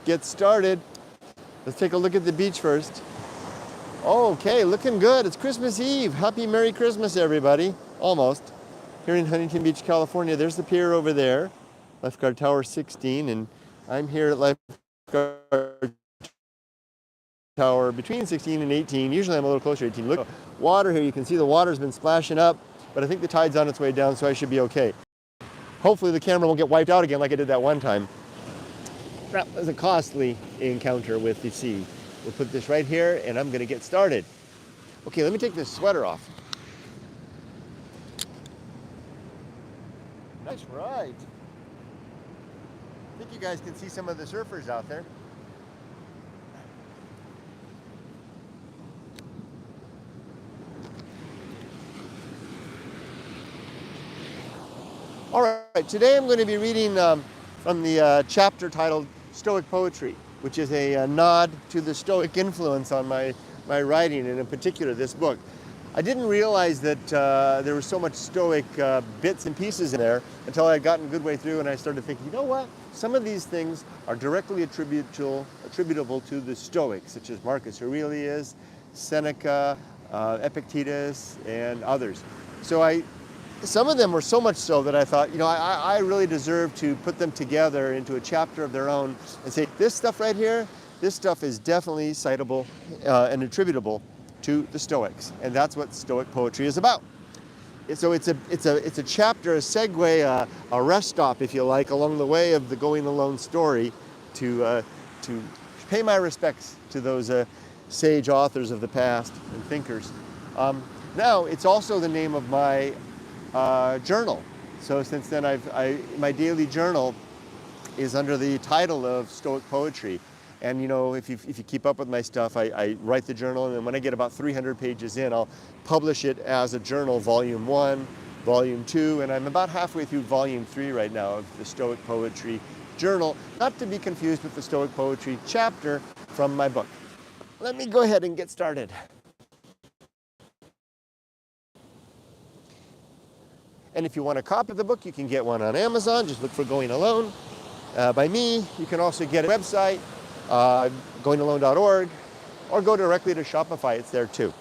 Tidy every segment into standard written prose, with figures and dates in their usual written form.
get started. Let's take a look at the beach first. Okay, looking good. It's Christmas Eve. Happy Merry Christmas, everybody. Almost. Here in Huntington Beach, California. There's the pier over there, Lifeguard Tower 16, and I'm here at Lifeguard Tower between 16 and 18. Usually I'm a little closer to 18. Look, water here. You can see the water's been splashing up, but I think the tide's on its way down, so I should be okay. Hopefully the camera won't get wiped out again like I did that one time. That was a costly encounter with the sea. We'll put this right here, and I'm going to get started. Okay, let me take this sweater off. That's right. I think you guys can see some of the surfers out there. All right, today I'm going to be reading from the chapter titled Stoic Poetry, which is a nod to the Stoic influence on my writing, and in particular this book. I didn't realize that there was so much Stoic bits and pieces in there until I had gotten a good way through, and I started thinking, you know what? Some of these things are directly attributable to the Stoics, such as Marcus Aurelius, Seneca, Epictetus, and others. So some of them were so much so that I thought, you know, I really deserve to put them together into a chapter of their own and say, this stuff right here, this stuff is definitely citable and attributable to the Stoics, and that's what Stoic poetry is about. So it's a chapter, a segue, a rest stop, if you like, along the way of the Going Alone story, to pay my respects to those sage authors of the past and thinkers. Now it's also the name of my journal. So since then, my daily journal is under the title of Stoic Poetry. And you know, if you keep up with my stuff, I write the journal, and then when I get about 300 pages in, I'll publish it as a journal, volume 1, volume 2, and I'm about halfway through volume 3 right now of the Stoic Poetry journal, not to be confused with the Stoic Poetry chapter from my book. Let me go ahead and get started. And if you want a copy of the book, you can get one on Amazon. Just look for Going Alone by me. You can also get a website, goingalone.org, or go directly to Shopify. It's there too.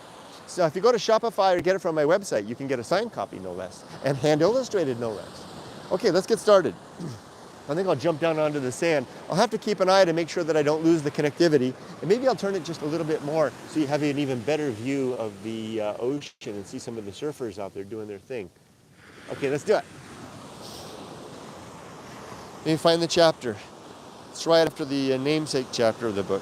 So if you go to Shopify or get it from my website, you can get a signed copy, no less, and hand illustrated, no less. Okay, let's get started. I think I'll jump down onto the sand. I'll have to keep an eye to make sure that I don't lose the connectivity, and maybe I'll turn it just a little bit more so you have an even better view of the ocean and see some of the surfers out there doing their thing. Okay, let's do it. Let me find the chapter. It's right after the namesake chapter of the book.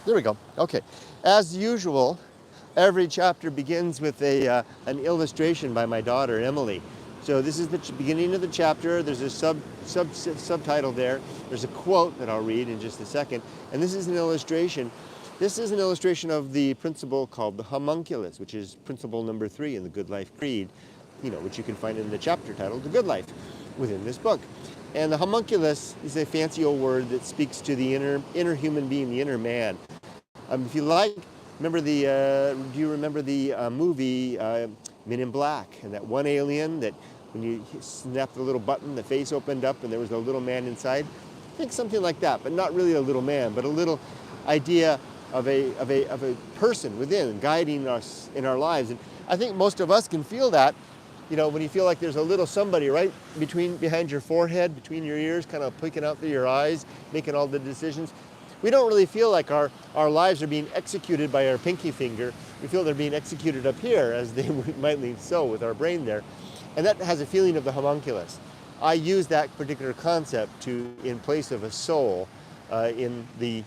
There we go. Okay. As usual, every chapter begins with an illustration by my daughter, Emily. So this is the beginning of the chapter. There's a subtitle there. There's a quote that I'll read in just a second. And this is an illustration. This is an illustration of the principle called the homunculus, which is principle number 3 in the Good Life Creed, which you can find in the chapter titled The Good Life within this book. And the homunculus is a fancy old word that speaks to the inner human being, the inner man. If you like, do you remember the movie Men in Black, and that one alien that when you snapped the little button, the face opened up and there was a little man inside? I think something like that, but not really a little man, but a little idea of a person within guiding us in our lives. And I think most of us can feel that, when you feel like there's a little somebody right behind your forehead, between your ears, kind of peeking out through your eyes, making all the decisions. We don't really feel like our lives are being executed by our pinky finger. We feel they're being executed up here, as they might lean so with our brain there. And that has a feeling of the homunculus. I use that particular concept in place of a soul in the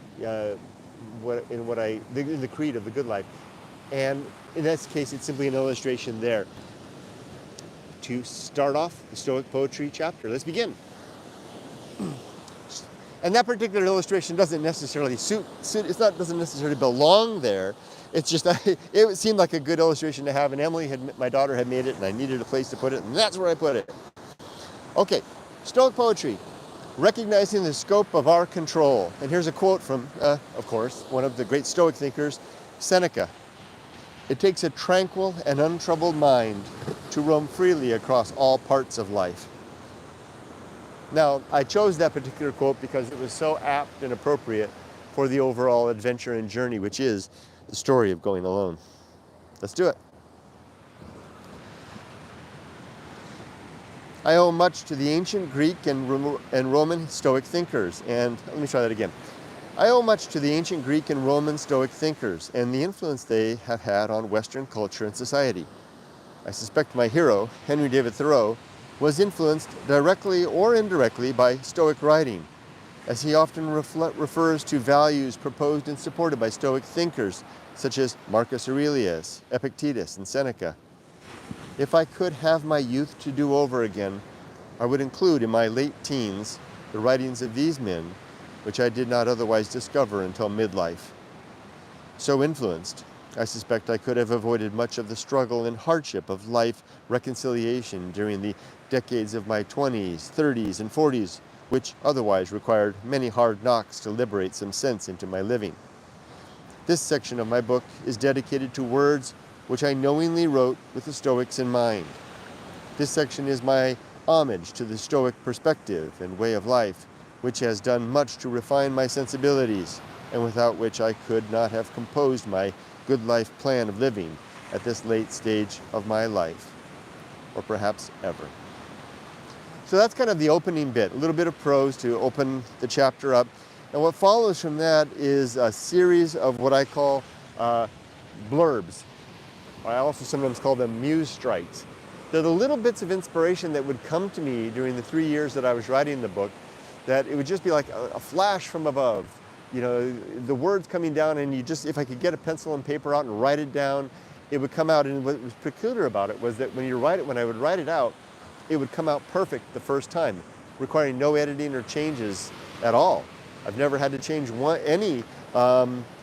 creed of the Good Life. And in this case, it's simply an illustration there. To start off the Stoic Poetry chapter, let's begin. And that particular illustration doesn't necessarily doesn't necessarily belong there. It's just it seemed like a good illustration to have, and my daughter had made it, and I needed a place to put it, and that's where I put it. Okay, Stoic Poetry. recognizing the scope of our control. And here's a quote from, of course, one of the great Stoic thinkers, Seneca. It takes a tranquil and untroubled mind to roam freely across all parts of life. Now, I chose that particular quote because it was so apt and appropriate for the overall adventure and journey, which is the story of going alone. Let's do it. I owe much to the ancient Greek and Roman Stoic thinkers, and let me try that again. I owe much to the ancient Greek and Roman Stoic thinkers and the influence they have had on Western culture and society. I suspect my hero, Henry David Thoreau, was influenced directly or indirectly by Stoic writing, as he often refers to values proposed and supported by Stoic thinkers such as Marcus Aurelius, Epictetus, and Seneca. If I could have my youth to do over again, I would include in my late teens the writings of these men, which I did not otherwise discover until midlife. So influenced, I suspect I could have avoided much of the struggle and hardship of life reconciliation during the decades of my 20s, 30s, and 40s, which otherwise required many hard knocks to liberate some sense into my living. This section of my book is dedicated to words which I knowingly wrote with the Stoics in mind. This section is my homage to the Stoic perspective and way of life, which has done much to refine my sensibilities, and without which I could not have composed my good life plan of living at this late stage of my life, or perhaps ever. So that's kind of the opening bit, a little bit of prose to open the chapter up. And what follows from that is a series of what I call blurbs. I also sometimes call them muse strikes. They're the little bits of inspiration that would come to me during the 3 years that I was writing the book, that it would just be like a flash from above. You know, the words coming down, and if I could get a pencil and paper out and write it down, it would come out. And what was peculiar about it was that when I would write it out, it would come out perfect the first time, requiring no editing or changes at all. I've never had to change any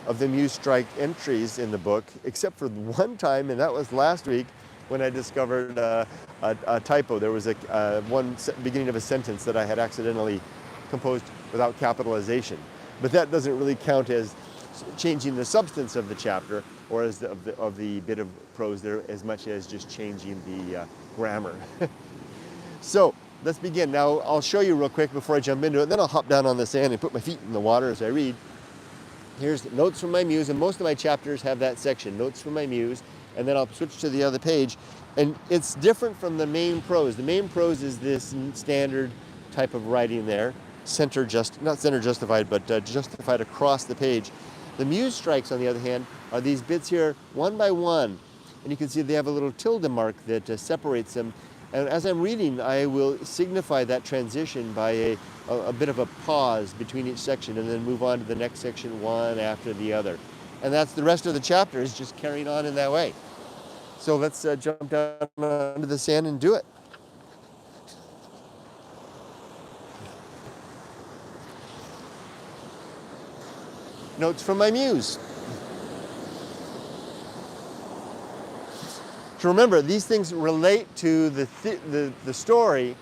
of the muse strike entries in the book, except for one time, and that was last week when I discovered a typo. There was one beginning of a sentence that I had accidentally composed without capitalization. But that doesn't really count as changing the substance of the chapter or as of the bit of prose there, as much as just changing the grammar. So let's begin. Now I'll show you real quick before I jump into it, then I'll hop down on the sand and put my feet in the water as I read. Here's notes from my muse, and most of my chapters have that section, notes from my muse, and then I'll switch to the other page. And it's different from the main prose. The main prose is this standard type of writing there, not center justified, but justified across the page. The muse strikes, on the other hand, are these bits here, one by one. And you can see they have a little tilde mark that separates them. And as I'm reading, I will signify that transition by a bit of a pause between each section, and then move on to the next section one after the other. And that's the rest of the chapter, is just carrying on in that way. So let's jump down onto the sand and do it. Notes from my muse. So remember, these things relate to the story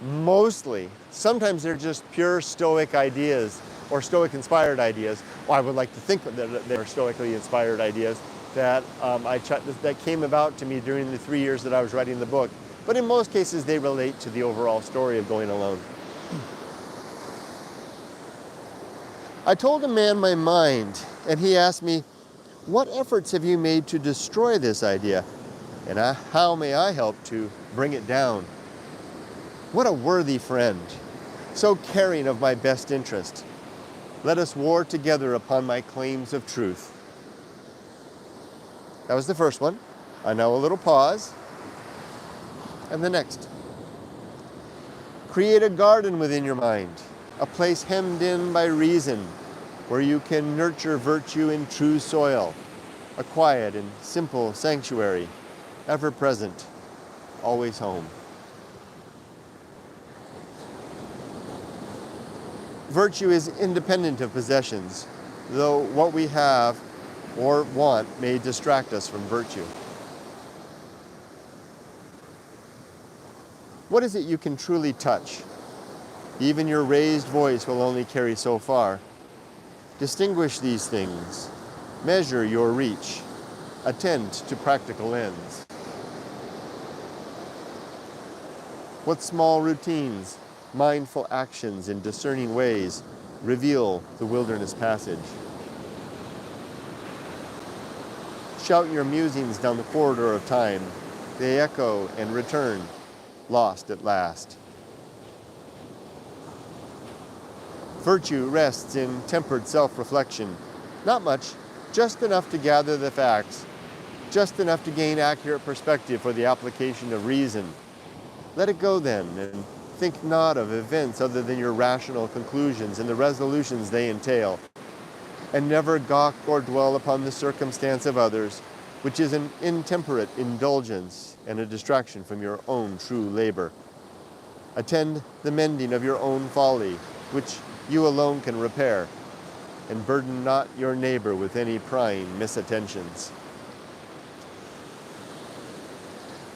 mostly. Sometimes they're just pure Stoic ideas or Stoic-inspired ideas. Well, I would like to think that they're Stoically inspired ideas that that came about to me during the 3 years that I was writing the book. But in most cases, they relate to the overall story of going alone. I told a man my mind, and he asked me, "What efforts have you made to destroy this idea? And how may I help to bring it down?" What a worthy friend, so caring of my best interest. Let us war together upon my claims of truth. That was the first one. And now a little pause. And the next. Create a garden within your mind, a place hemmed in by reason, where you can nurture virtue in true soil, a quiet and simple sanctuary, ever present, always home. Virtue is independent of possessions, though what we have or want may distract us from virtue. What is it you can truly touch? Even your raised voice will only carry so far. Distinguish these things. Measure your reach. Attend to practical ends. What small routines, mindful actions in discerning ways reveal the wilderness passage? Shout your musings down the corridor of time. They echo and return, lost at last. Virtue rests in tempered self-reflection. Not much, just enough to gather the facts, just enough to gain accurate perspective for the application of reason. Let it go then, and think not of events other than your rational conclusions and the resolutions they entail. And never gawk or dwell upon the circumstance of others, which is an intemperate indulgence and a distraction from your own true labor. Attend the mending of your own folly, which you alone can repair, and burden not your neighbor with any prying misattentions.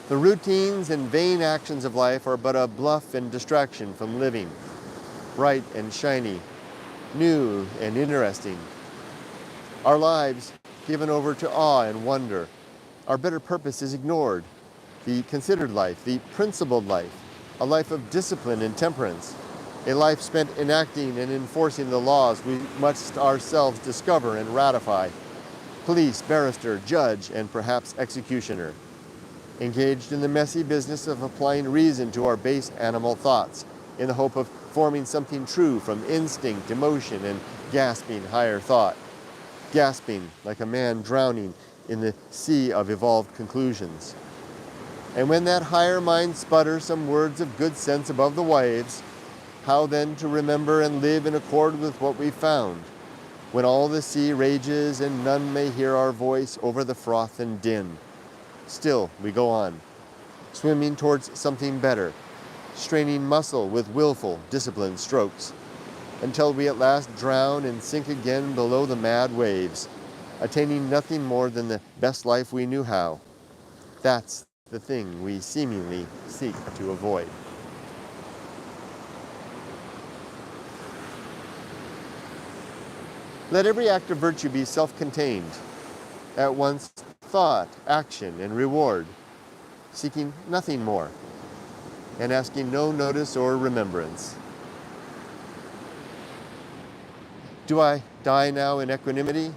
The routines and vain actions of life are but a bluff and distraction from living, bright and shiny, new and interesting. Our lives given over to awe and wonder. Our better purpose is ignored. The considered life, the principled life, a life of discipline and temperance, a life spent enacting and enforcing the laws we must ourselves discover and ratify. Police, barrister, judge, and perhaps executioner. Engaged in the messy business of applying reason to our base animal thoughts in the hope of forming something true from instinct, emotion, and gasping higher thought. Gasping like a man drowning in the sea of evolved conclusions. And when that higher mind sputters some words of good sense above the waves, how then to remember and live in accord with what we found, when all the sea rages and none may hear our voice over the froth and din? Still we go on, swimming towards something better, straining muscle with willful, disciplined strokes, until we at last drown and sink again below the mad waves, attaining nothing more than the best life we knew how. That's the thing we seemingly seek to avoid. Let every act of virtue be self-contained, at once thought, action, and reward, seeking nothing more, and asking no notice or remembrance. Do I die now in equanimity?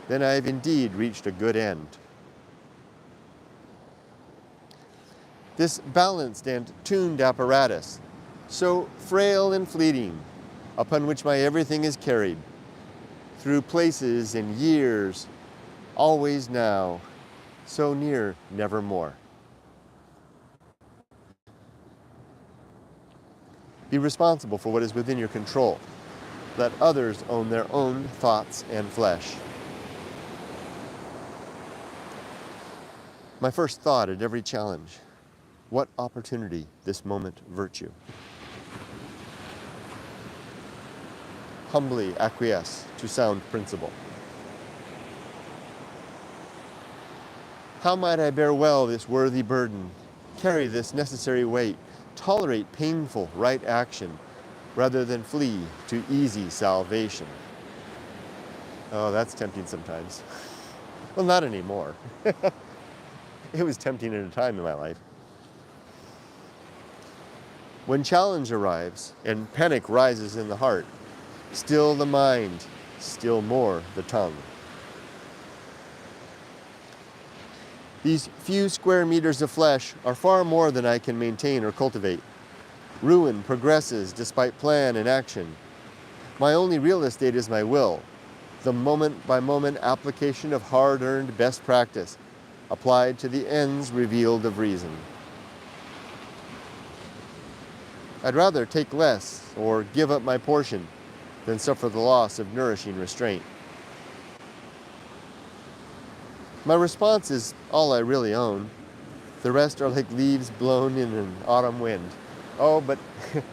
Then I have indeed reached a good end. This balanced and tuned apparatus, so frail and fleeting, upon which my everything is carried, through places and years, always now, so near nevermore. Be responsible for what is within your control. Let others own their own thoughts and flesh. My first thought at every challenge: what opportunity this moment virtue? Humbly acquiesce to sound principle. How might I bear well this worthy burden, carry this necessary weight, tolerate painful right action, rather than flee to easy salvation? Oh, that's tempting sometimes. Well, not anymore. It was tempting at a time in my life. When challenge arrives and panic rises in the heart, still the mind, still more the tongue. These few square meters of flesh are far more than I can maintain or cultivate. Ruin progresses despite plan and action. My only real estate is my will, the moment-by-moment application of hard-earned best practice, applied to the ends revealed of reason. I'd rather take less or give up my portion than suffer the loss of nourishing restraint. My response is all I really own. The rest are like leaves blown in an autumn wind. Oh, but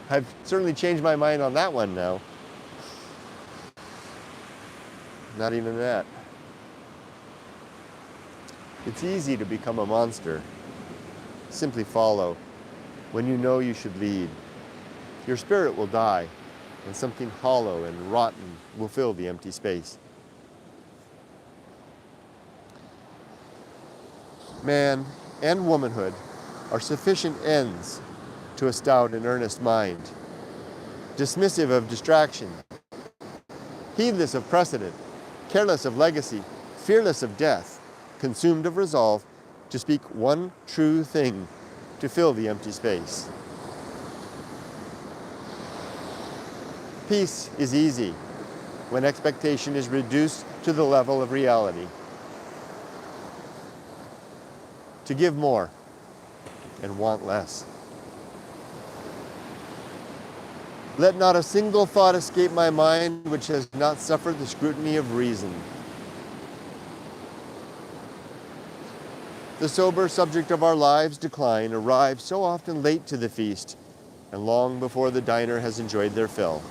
I've certainly changed my mind on that one now. Not even that. It's easy to become a monster. Simply follow when you know you should lead. Your spirit will die, and something hollow and rotten will fill the empty space. Man and womanhood are sufficient ends to a stout and earnest mind, dismissive of distraction, heedless of precedent, careless of legacy, fearless of death, consumed of resolve to speak one true thing to fill the empty space. Peace is easy when expectation is reduced to the level of reality. To give more and want less. Let not a single thought escape my mind which has not suffered the scrutiny of reason. The sober subject of our lives' decline arrives so often late to the feast and long before the diner has enjoyed their fill.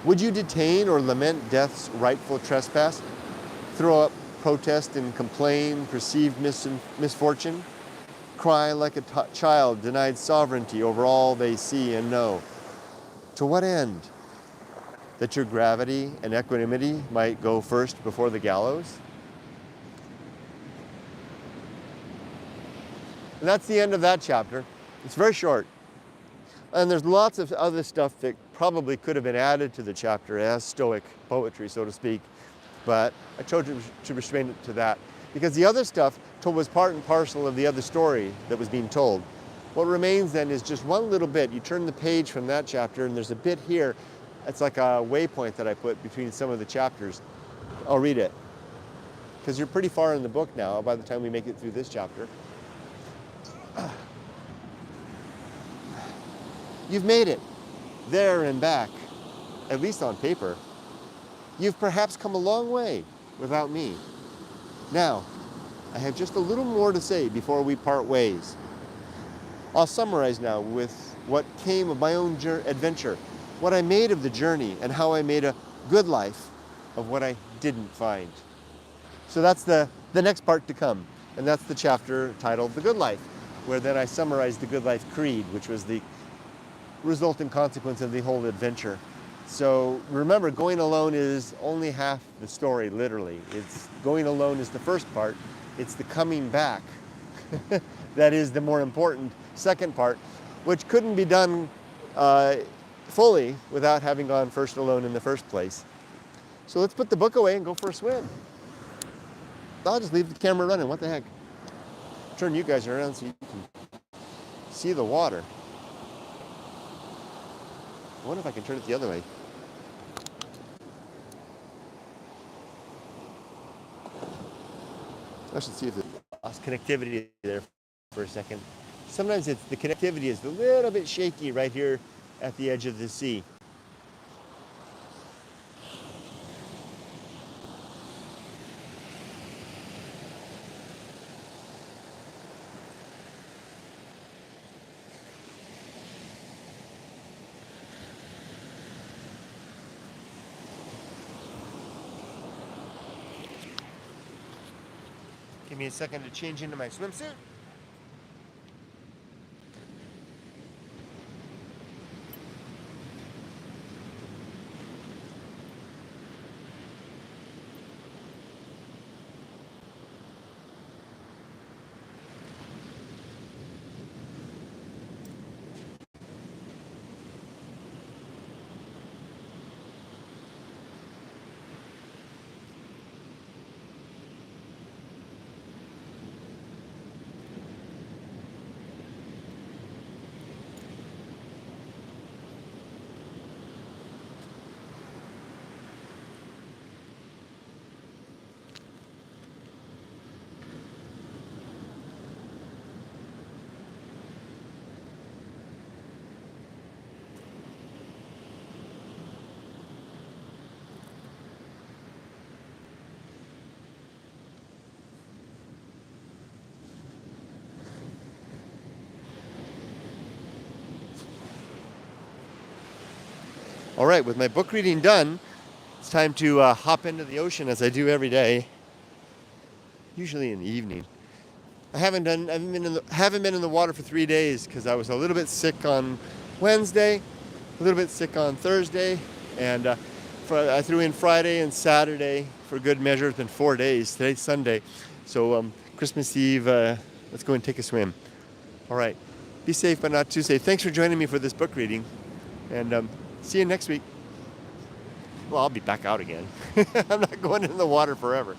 Would you detain or lament death's rightful trespass? Throw up protest and complain perceived misfortune? Cry like a child denied sovereignty over all they see and know? To what end? That your gravity and equanimity might go first before the gallows? And that's the end of that chapter. It's very short. And there's lots of other stuff that probably could have been added to the chapter as Stoic poetry, so to speak. But I chose to restrain it to that because the other stuff was part and parcel of the other story that was being told. What remains then is just one little bit. You turn the page from that chapter and there's a bit here. It's like a waypoint that I put between some of the chapters. I'll read it because you're pretty far in the book now by the time we make it through this chapter. You've made it there and back, at least on paper. You've perhaps come a long way without me. Now, I have just a little more to say before we part ways. I'll summarize now with what came of my own adventure, what I made of the journey, and how I made a good life of what I didn't find. So that's the next part to come, and that's the chapter titled The Good Life, where then I summarized the Good Life Creed, which was the resultant consequence of the whole adventure. So remember, going alone is only half the story, literally. It's going alone is the first part. It's the coming back that is the more important second part, which couldn't be done fully without having gone first alone in the first place. So let's put the book away and go for a swim. I'll just leave the camera running. What the heck? Turn you guys around so you can see the water. I wonder if I can turn it the other way. I should see if there's lost connectivity there for a second. Sometimes the connectivity is a little bit shaky right here at the edge of the sea. Give me a second to change into my swimsuit. All right, with my book reading done, it's time to hop into the ocean as I do every day, usually in the evening. I haven't been in the water for 3 days because I was a little bit sick on Wednesday, a little bit sick on Thursday, and I threw in Friday and Saturday for good measure. It's been 4 days. Today's Sunday, so Christmas Eve, let's go and take a swim. All right, be safe but not too safe. Thanks for joining me for this book reading, and see you next week. Well, I'll be back out again. I'm not going in the water forever.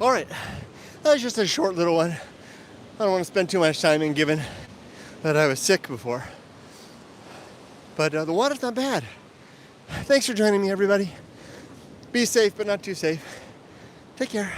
All right, that was just a short little one. I don't want to spend too much time in, given that I was sick before. But the water's not bad. Thanks for joining me, everybody. Be safe, but not too safe. Take care.